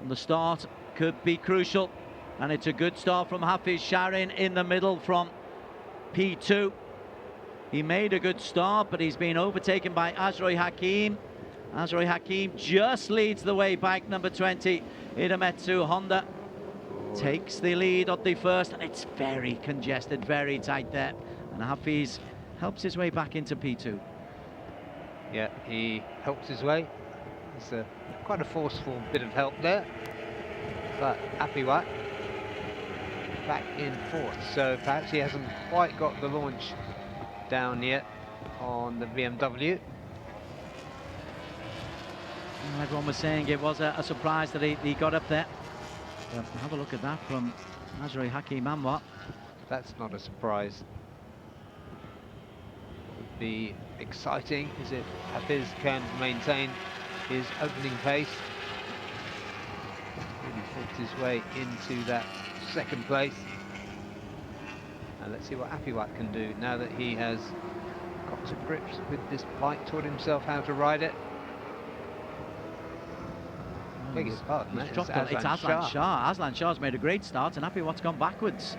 And the start could be crucial. And it's a good start from Hafiz Sharin in the middle from P2. He made a good start, but he's been overtaken by Azroy Hakim. Azroy Hakim just leads the way. Bike number 20, Idemitsu Honda, takes the lead at the first, and it's very congested, very tight there. And Hafiz helps his way back into P2. Yeah, he helps his way. It's quite a forceful bit of help there. But Apiwat back in fourth, so perhaps he hasn't quite got the launch down yet on the BMW. Well, everyone was saying it was a surprise that he got up there. Have a look at that from Azroy Hakim Anwar. That's not a surprise. It would be exciting as if Hafiz can maintain his opening pace. Really fought his way into that second place. And let's see what Apiwat can do now that he has got to grips with this bike, taught himself how to ride it. Beg his pardon, it's Aslan Shah. Aslan Shah's made a great start, and Apiwat's gone backwards.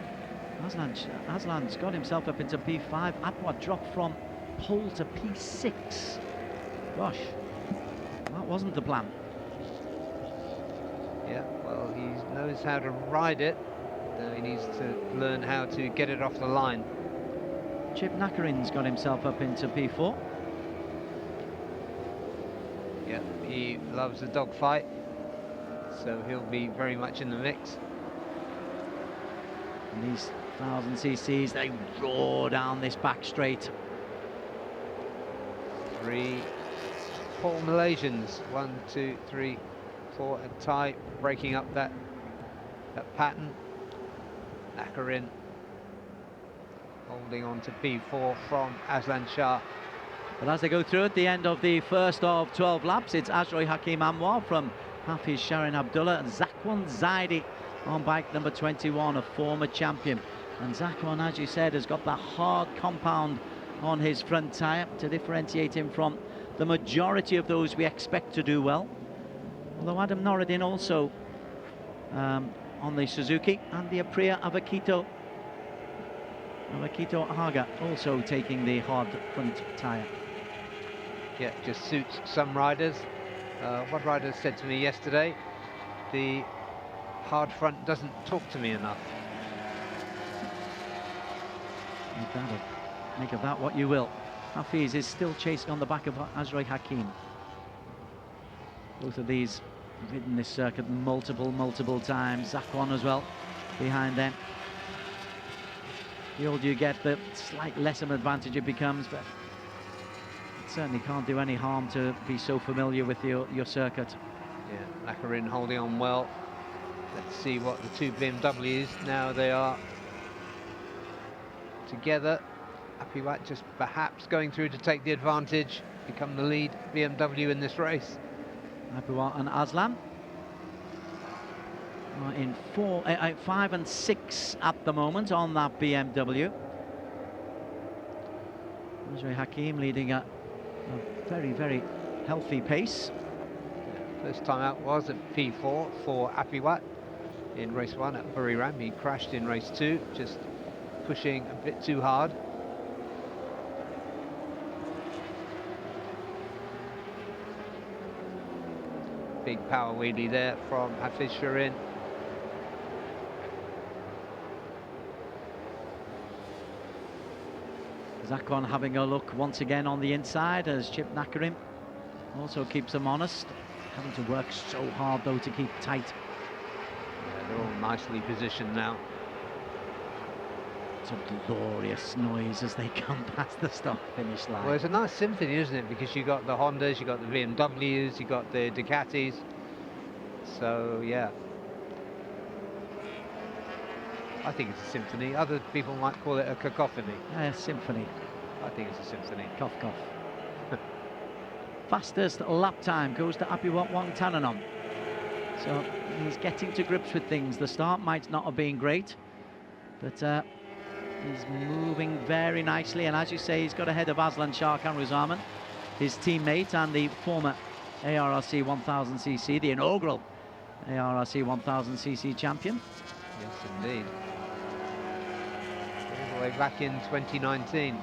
Aslan's got himself up into P5. Apiwat dropped from pole to P6. Gosh, that wasn't the plan. Yeah, well, he knows how to ride it. Now he needs to learn how to get it off the line. Chip Nakarin's got himself up into P4. Yeah, he loves the dogfight, so he'll be very much in the mix. And these 1000cc's, they roar down this back straight. 3 Paul Malaysians, 1, 2, 3, 4, a tie, breaking up that pattern. Nakarin holding on to P4 from Aslan Shah. But as they go through at the end of the first of 12 laps, it's Azroy Hakim Anwar from Hafiz Sharin Abdullah and Zakwan Zaidi on bike number 21, a former champion. And Zakwan, as you said, has got that hard compound on his front tyre to differentiate him from the majority of those we expect to do well. Although Adam Noradin also on the Suzuki, and the Aprilia Avakito Haga also taking the hard front tyre. Yeah, just suits some riders. One rider said to me yesterday, the hard front doesn't talk to me enough. Make of that what you will. Hafiz is still chasing on the back of Azroy Hakim. Both of these have ridden this circuit multiple times. Zakwan as well behind them. The older you get, the slight less of an advantage it becomes, but it certainly can't do any harm to be so familiar with your circuit. Yeah, Nakarin holding on well. Let's see what the two BMWs, now they are together. Apiwat just perhaps going through to take the advantage, become the lead BMW in this race. Apiwat and Aslan are in 5 and 6 at the moment on that BMW. Azroy Hakim leading at a very healthy pace. First time out was at P4 for Apiwat in race 1 at Buriram. He crashed in race 2, just pushing a bit too hard. Big power wheelie there from Hafiz Sharin. Zakwan having a look once again on the inside as Chip Nakarin also keeps them honest. Having to work so hard though to keep tight. Yeah, they're all nicely positioned now. It's a glorious noise as they come past the start-finish line. Well, it's a nice symphony, isn't it? Because you got the Hondas, you got the BMWs, you got the Ducatis. So yeah, I think it's a symphony. Other people might call it a cacophony. Symphony. I think it's a symphony. Cough, cough. Fastest lap time goes to Apiwat Wangtananon. So he's getting to grips with things. The start might not have been great, but he's moving very nicely. And as you say, he's got ahead of Aslan Shah Kamruzaman, his teammate and the former ARRC 1000cc, the inaugural ARRC 1000cc champion. Yes, indeed. All the way back in 2019.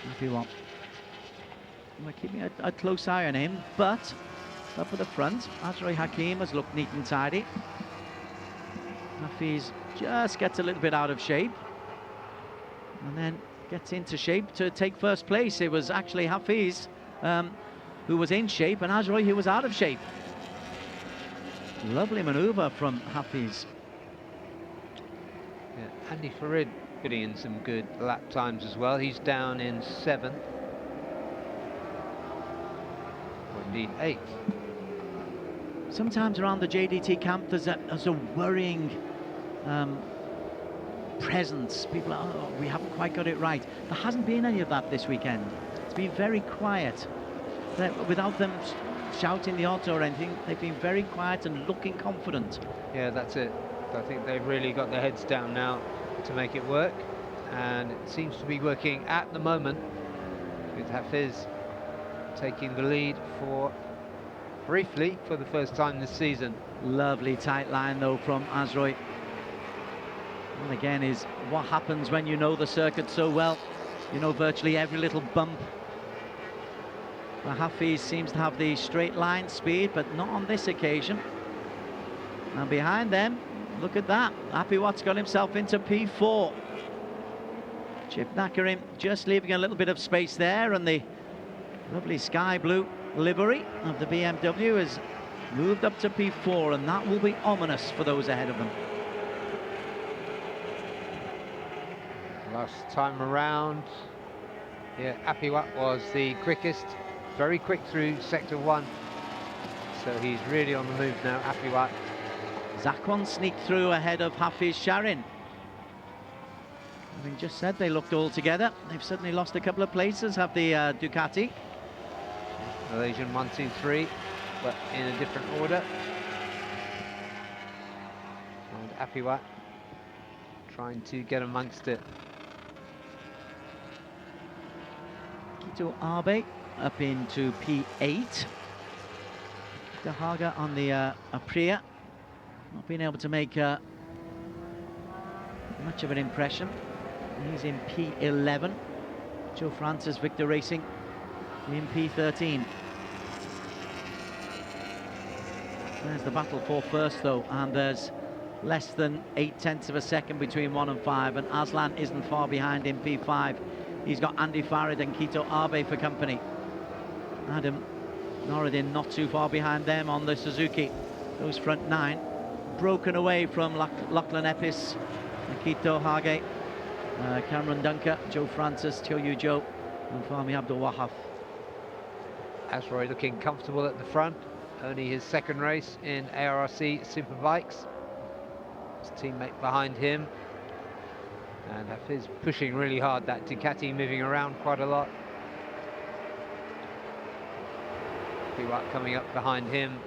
Happy one. We're keeping a close eye on him, but up at the front, Azroy Hakim has looked neat and tidy. Hafiz just gets a little bit out of shape and then gets into shape to take first place. It was actually Hafiz who was in shape and Azroy who was out of shape. Lovely manoeuvre from Hafiz. Yeah, Andy Farid putting in some good lap times as well. He's down in 7th. Or indeed 8th. Sometimes around the JDT camp there's a worrying presence. People are, oh, we haven't quite got it right. There hasn't been any of that this weekend. It's been very quiet. Without them shouting the odds or anything, they've been very quiet and looking confident. Yeah, that's it. I think they've really got their heads down now to make it work, and it seems to be working at the moment, with Hafiz taking the lead briefly for the first time this season. Lovely tight line though from Azroy. And again is what happens when you know the circuit so well. You know virtually every little bump. Well, Hafiz seems to have the straight line speed, but not on this occasion. And behind them, look at that. Happy Watt's got himself into P4. Chip Nakarim just leaving a little bit of space there, and the lovely sky blue livery of the BMW has moved up to P4, and that will be ominous for those ahead of them. Last time around, yeah, Apiwat was the quickest, very quick through sector 1. So he's really on the move now, Apiwat. Zakwan sneaked through ahead of Hafiz Sharin. Having just said they looked all together, they've suddenly lost a couple of places, have the Ducati. Malaysian 1, 2, 3, but in a different order. And Apiwat trying to get amongst it. Kito Abe up into P8. Dahaga on the Aprilia, not being able to make much of an impression. He's in P11. Joe Francis, Victor Racing in P13. There's the battle for first though, and there's less than 0.8 of a second between 1 and 5, and Aslan isn't far behind in P5. He's got Andy Farid and Kito Abe for company. Adam Noradin not too far behind them on the Suzuki. Those front 9 broken away from Lachlan Epis, Kito Hage, Cameron Dunker, Joe Francis, Tioyu Joe, and Fahmi Abdul Wahab. Azroy looking comfortable at the front, only his second race in ARRC Superbikes. His teammate behind him, and Hafiz pushing really hard. That Ducati moving around quite a lot. Piwat coming up behind him.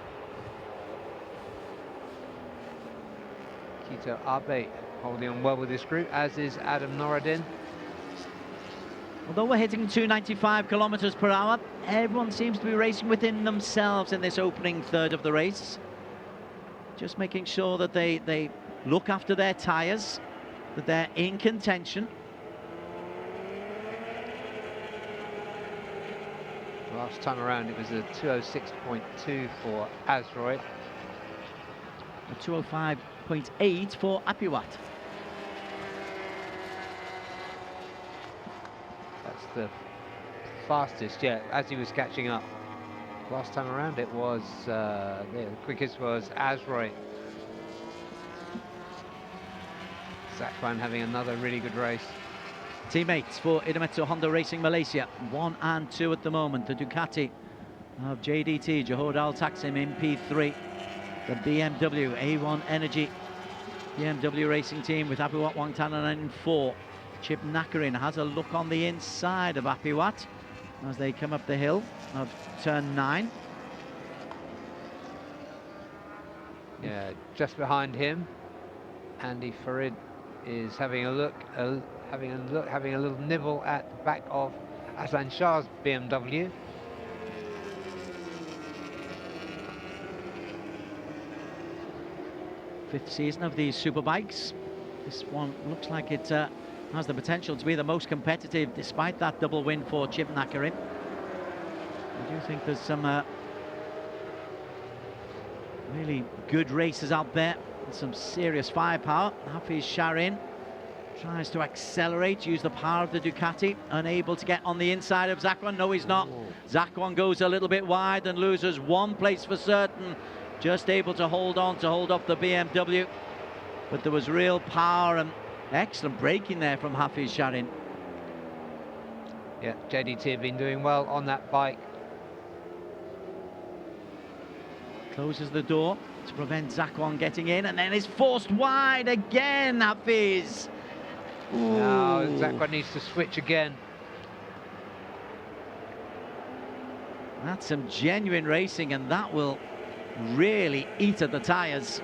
Kito Abe holding on well with this group, as is Adam Noradin. Although we're hitting 295 kilometers per hour, everyone seems to be racing within themselves in this opening third of the race. Just making sure that they look after their tyres, that they're in contention. Last time around it was a 206.2 for Azroy. A 205.8 for Apiwat. That's the fastest, yeah, as he was catching up. Last time around it was, the quickest was Azroy. Zakwan having another really good race. Teammates for Idemitsu Honda Racing Malaysia, 1 and 2 at the moment. The Ducati of JDT, Johor Al Taksim in P3. The BMW A1 Energy BMW Racing Team with Apiwat Wangtanan in 4. Chip Nakarin has a look on the inside of Apiwat as they come up the hill of turn 9. Yeah, just behind him, Andy Farid is having a look, having a little nibble at the back of Aslan Shah's BMW. 5th season of these Superbikes. This one looks like it has the potential to be the most competitive, despite that double win for Chip Nakarin. I do think there's some really good racers out there and some serious firepower. Hafiz Sharin tries to accelerate, use the power of the Ducati, unable to get on the inside of Zakwan. No, he's not. Zakwan goes a little bit wide and loses 1 place for certain. Just able to hold on, to hold up the BMW. But there was real power and excellent braking there from Hafiz Sharin. Yeah, JDT have been doing well on that bike. Closes the door to prevent Zakwan getting in, and then is forced wide again, Hafiz. Now Zakwan needs to switch again. That's some genuine racing, and that will really eat at the tyres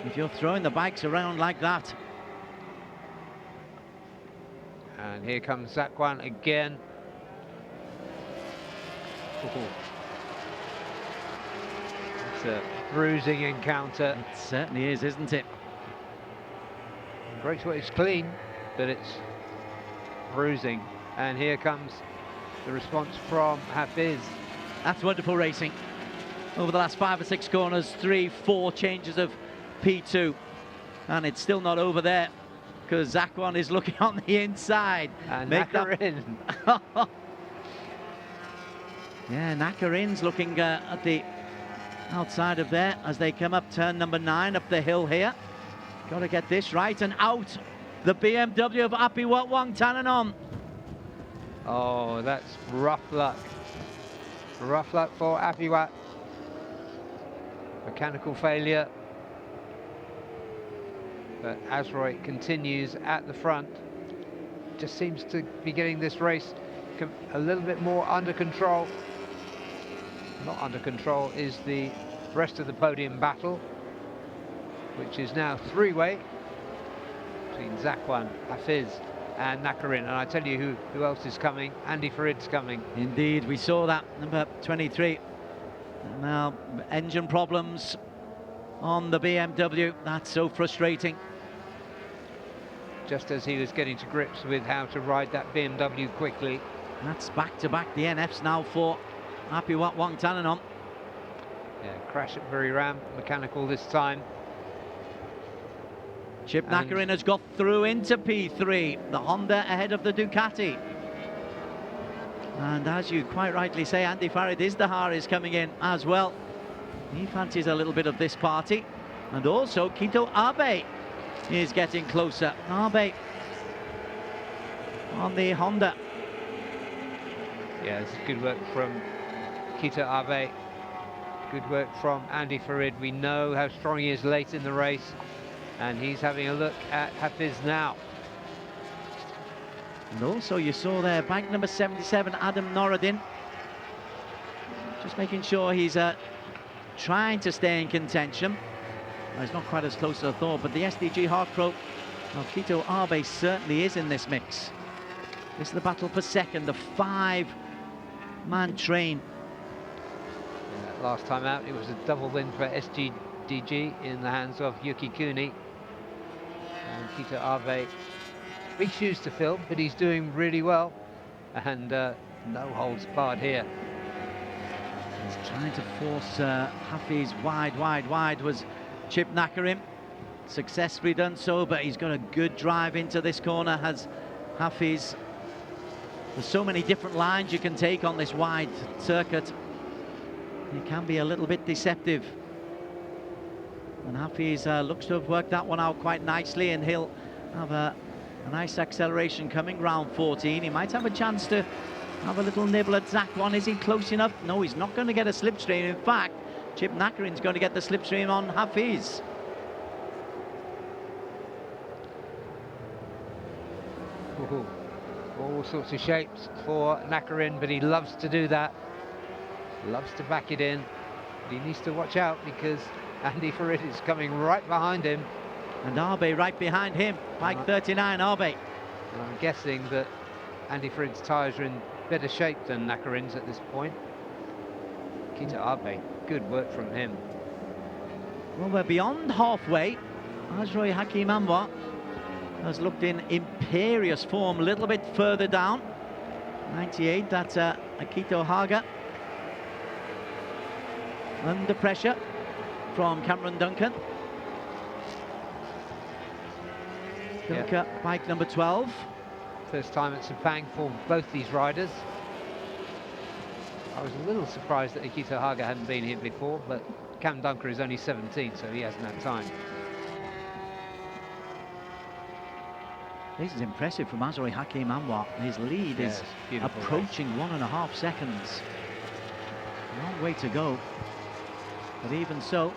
if you're throwing the bikes around like that. And here comes Zakwan again. It's a bruising encounter. It certainly is, isn't it? Great, it's clean, but it's bruising. And here comes the response from Hafiz. That's wonderful racing. Over the last 5 or 6 corners, 3, 4 changes of P2. And it's still not over there, because Zakwan is looking on the inside. And Nakarin. Yeah, Nakarin's looking at the outside of there as they come up turn number 9 up the hill here. Got to get this right, and out the BMW of Apiwat Wangtananon. Oh, that's rough luck. Rough luck for Apiwat. Mechanical failure. But ASRC continues at the front. Just seems to be getting this race a little bit more under control. Not under control is the rest of the podium battle, which is now 3-way between Zakwan, Hafiz and Nakarin. And I tell you who else is coming. Andy Farid's coming. Indeed, we saw that, number 23. And now engine problems on the BMW. That's so frustrating. Just as he was getting to grips with how to ride that BMW quickly. That's back-to-back DNFs now for Apiwat Wangtananon. Yeah, crash at Buriram, mechanical this time. Chip Nakarin has got through into P3, the Honda ahead of the Ducati. And as you quite rightly say, Andy Farid Izdihar is coming in as well. He fancies a little bit of this party. And also Kito Abe is getting closer. Abe on the Honda. Yeah, it's good work from Kito Abe. Good work from Andy Farid. We know how strong he is late in the race. And he's having a look at Hafiz now. And also you saw there, bike number 77, Adam Noradin. Just making sure he's trying to stay in contention. Well, he's not quite as close as I thought, but the SDG Hard Pro of Kito Abe certainly is in this mix. This is the battle for second, the 5-man train. Yeah, last time out, it was a double win for SGDG in the hands of Yuki Kuni. And Kito Abe, big shoes to fill, but he's doing really well. And no holds barred here. He's trying to force Hafiz wide was Chip Nakarin. Successfully done so, but he's got a good drive into this corner, has Hafiz. There's so many different lines you can take on this wide circuit. It can be a little bit deceptive. And Hafiz looks to have worked that one out quite nicely, and he'll have a nice acceleration coming round 14. He might have a chance to have a little nibble at Zakwan. Is he close enough? No, he's not going to get a slipstream. In fact, Chip Nakarin's going to get the slipstream on Hafiz. Ooh, all sorts of shapes for Nakarin, but he loves to do that. Loves to back it in. But he needs to watch out, because Andy Farid is coming right behind him. And Abe right behind him. Bike 39, Abe. And I'm guessing that Andy Farid's tyres are in better shape than Nakarin's at this point. Kito Abe, good work from him. Well, we're beyond halfway. Azroy Hakim Anwar has looked in imperious form a little bit further down. 98, that's Akito Haga. Under pressure from Cameron Duncan. Duncan, bike number 12. First time at Sepang for both these riders. I was a little surprised that Akito Haga hadn't been here before, but Cam Dunker is only 17, so he hasn't had time. This is impressive from Azroy Hakim Anwar. His lead is approaching race. 1.5 seconds. Long way to go. But even so,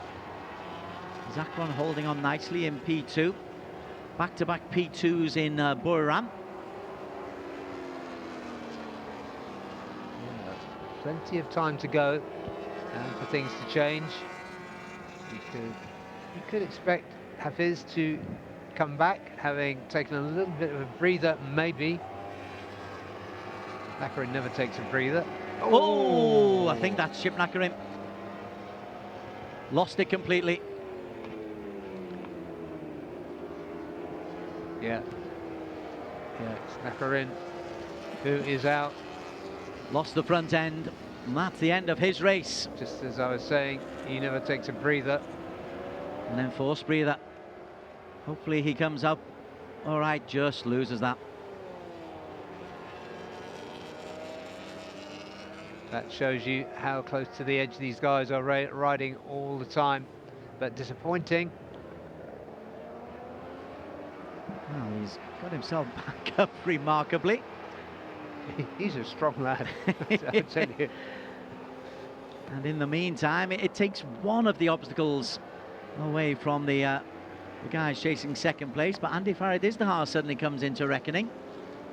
Zakwan holding on nicely in P2. Back-to-back P2s in Buriram. Plenty of time to go and for things to change. You could expect Hafiz to come back, having taken a little bit of a breather, maybe. Nakarin never takes a breather. Oh, I think that's Chip Nakarin. Lost it completely. Yeah, it's Nakarin who is out. Lost the front end, and that's the end of his race. Just as I was saying, he never takes a breather. And then forced breather. Hopefully he comes up. All right, just loses that. That shows you how close to the edge these guys are riding all the time, but disappointing. Well, he's got himself back up remarkably. He's a strong lad, I tell you. And in the meantime, it takes one of the obstacles away from the guys chasing second place, but Andy Farid Izdihar suddenly comes into reckoning.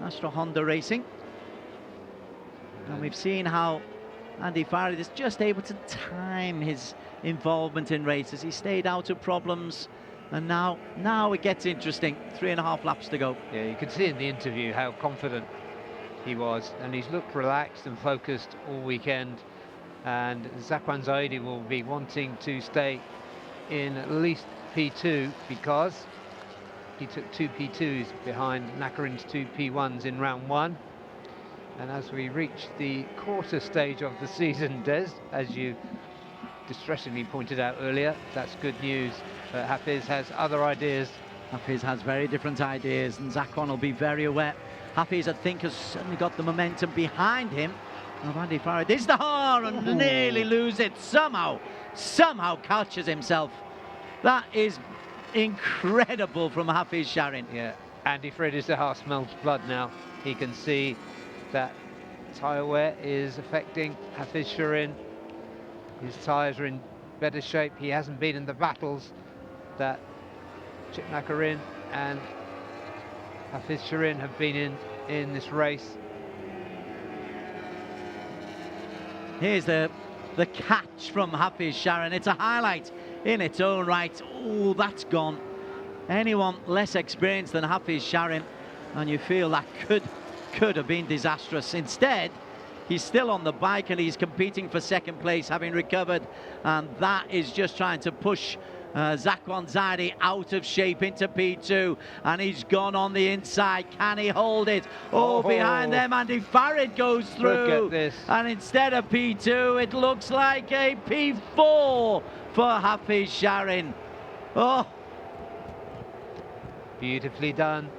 Astra Honda Racing. And we've seen how Andy Farid is just able to time his involvement in races. He stayed out of problems, and now it gets interesting. 3.5 laps to go. Yeah, you could see in the interview how confident he was, and he's looked relaxed and focused all weekend. And Zakwan Zaidi will be wanting to stay in at least P2 because he took 2 P2s behind Nakarin's 2 P1s in round 1. And as we reach the quarter stage of the season, Des, as you distressingly pointed out earlier, that's good news. But Hafiz has other ideas. Hafiz has very different ideas, and Zakwan will be very aware. Hafiz, I think, has certainly got the momentum behind him. Of Andy Farid Izdihar, and nearly lose it. Somehow catches himself. That is incredible from Hafiz Sharin. Yeah, Andy Farid Izdihar smells blood now. He can see that tyre wear is affecting Hafiz Sharin. His tyres are in better shape. He hasn't been in the battles that Chip Nakarin and Hafiz Sharin have been in this race. Here's the catch from Hafiz Sharin. It's a highlight in its own right. Oh, that's gone. Anyone less experienced than Hafiz Sharin, and you feel that could have been disastrous. Instead, he's still on the bike and he's competing for second place, having recovered, and that is just trying to push Zakwan Zaidi out of shape into P2, and he's gone on the inside. Can he hold it? Oh, behind them, Andy Farid goes through. Look at this. And instead of P2, it looks like a P4 for Hafiz Sharin. Oh, beautifully done.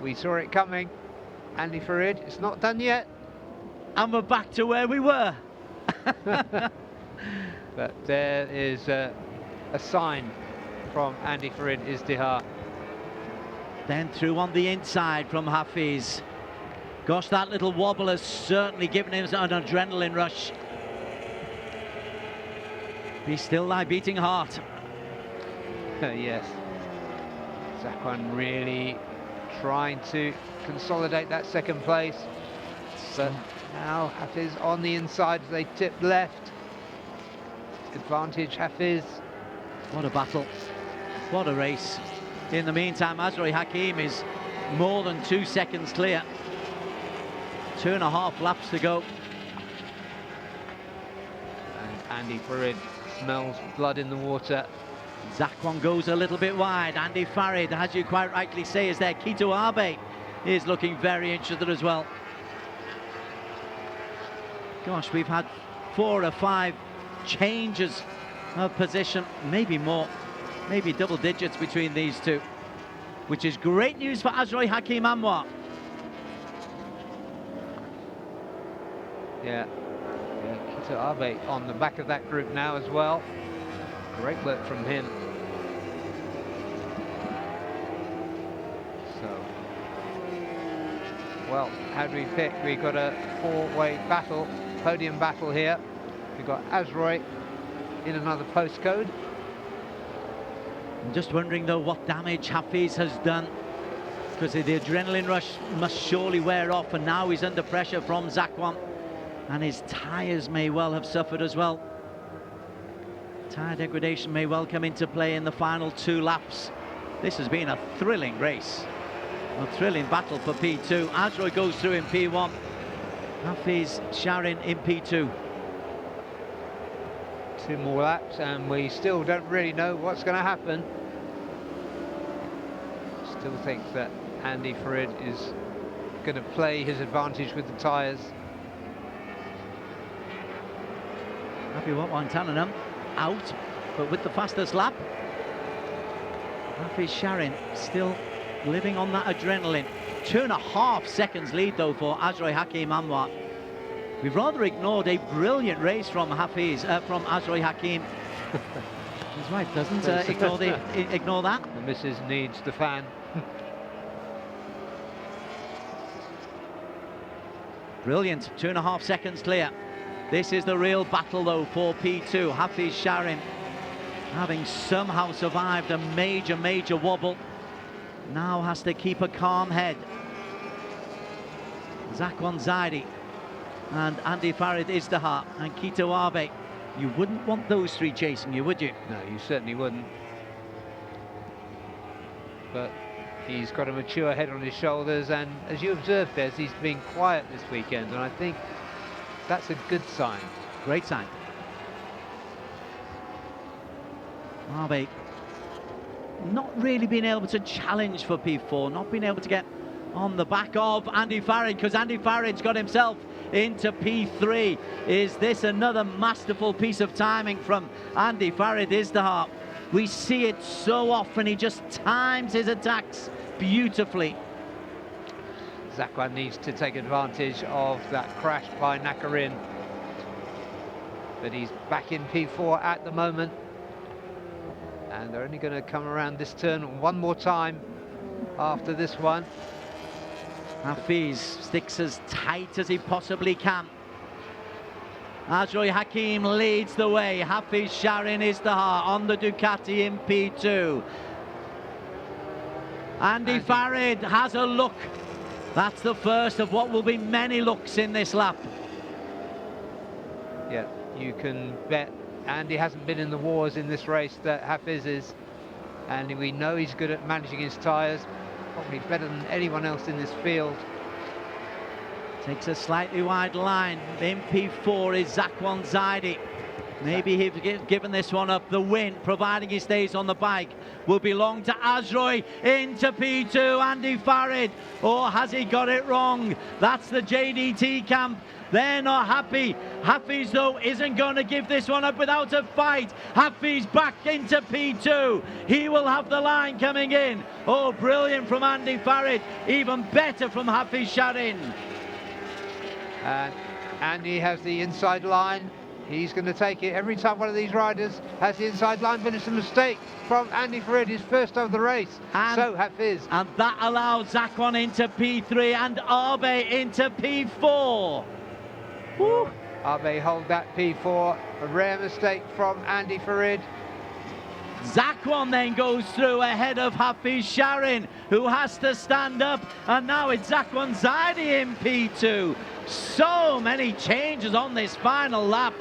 We saw it coming. Andy Farid, it's not done yet. And we're back to where we were. But there is a sign from Andy Farid Izdihar. Then through on the inside from Hafiz. Gosh, that little wobble has certainly given him an adrenaline rush. Be still thy beating heart. Yes. Zakwan really trying to consolidate that second place. But now Hafiz on the inside as they tip left. Advantage Hafiz. What a battle. What a race. In the meantime, Azroy Hakim is more than 2 seconds clear. 2.5 laps to go. And Andy Farid smells blood in the water. Zakwan goes a little bit wide. Andy Farid, as you quite rightly say, is there. Kito Abe is looking very interested as well. Gosh, we've had 4 or 5 changes of position, maybe more, maybe double digits between these two, which is great news for Azroy Hakim Anwar. Yeah, Kito Abe on the back of that group now as well. Great work from him. So, well, how do we pick? We've got a 4-way battle, podium battle here. We've got Azroy in another postcode. I'm just wondering though what damage Hafiz has done, because the adrenaline rush must surely wear off, and now he's under pressure from Zakwan, and his tyres may well have suffered as well. Tyre degradation may well come into play in the final 2 laps. This has been a thrilling race, a thrilling battle for P2. Azroy goes through in P1, Hafiz Sharin in P2. 2 more laps and we still don't really know what's going to happen. Still think that Andy Farid is going to play his advantage with the tyres. Happy Watwan Tannenham out, but with the fastest lap. Hafiz Sharin still living on that adrenaline. 2.5 seconds lead though for Azroy Hakim Anwar. We've rather ignored a brilliant race from Hafiz, from Azroy Hakim. He's right, doesn't ignore that. The missus needs the fan. Brilliant, 2.5 seconds clear. This is the real battle though for P2. Hafiz Sharin, having somehow survived a major wobble, now has to keep a calm head. Zakwan Zaidi and Andy Farid Izdihar and Kito Abe. You wouldn't want those 3 chasing you, would you? No, you certainly wouldn't. But he's got a mature head on his shoulders, and as you observed, Des, he's been quiet this weekend, and I think that's a good sign. Great sign. Abe not really being able to challenge for P4, not being able to get on the back of Andy Farid, because Andy Farid's got himself into P3. Is this another masterful piece of timing from Andy Farid Izdihar? We see it so often, he just times his attacks beautifully. Zakwan needs to take advantage of that crash by Nakarin, but he's back in P4 at the moment, and they're only going to come around this turn 1 more time after this one. Hafiz sticks as tight as he possibly can. Azroy Hakim leads the way. Hafiz Sharin Izdihar on the Ducati in P2. Andy Farid has a look. That's the first of what will be many looks in this lap. Yeah, you can bet Andy hasn't been in the wars in this race that Hafiz is, and we know he's good at managing his tyres, probably better than anyone else in this field. Takes a slightly wide line. In P4 is Zakwan Zaidi. Maybe he's given this one up. The win, providing he stays on the bike, will belong to Azroy. Into P2, Andy Farid. Or has he got it wrong? That's the JDT camp. They're not happy. Hafiz, though, isn't going to give this one up without a fight. Hafiz back into P2. He will have the line coming in. Oh, brilliant from Andy Farid. Even better from Hafiz Sharin. And Andy has the inside line. He's going to take it every time one of these riders has the inside line, but it's a mistake from Andy Farid, his first of the race. So Hafiz. And that allows Zakwan into P3 and Abe into P4. Woo. Abe hold that P4. A rare mistake from Andy Farid. Zakwan then goes through ahead of Hafiz Sharin, who has to stand up, and now it's Zakwan Zaidi in P2. So many changes on this final lap,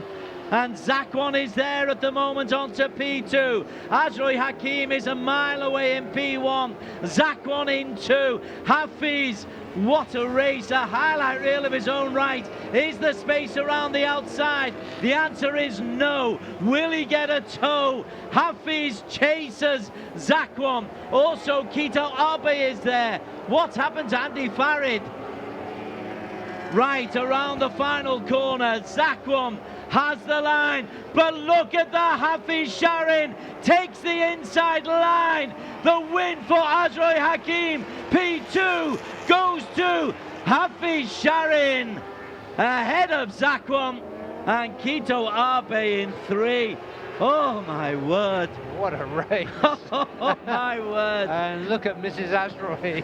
and Zakwan is there at the moment onto P2. Azroy Hakim is a mile away in P1. Zakwan in 2. Hafiz What a race, a highlight reel of his own right. Is the space around the outside? The answer is no. Will he get a toe? Hafiz chases Zakwan. Also, Kito Abe is there. What happened to Andy Farid? Right around the final corner, Zakwan has the line, but look at the Hafiz Sharin, takes the inside line. The win for Azroy Hakim. P2 goes to Hafiz Sharin, ahead of Zakwan and Kito Abe in 3. Oh my word. What a race. Oh my word. And look at Mrs. Azroy.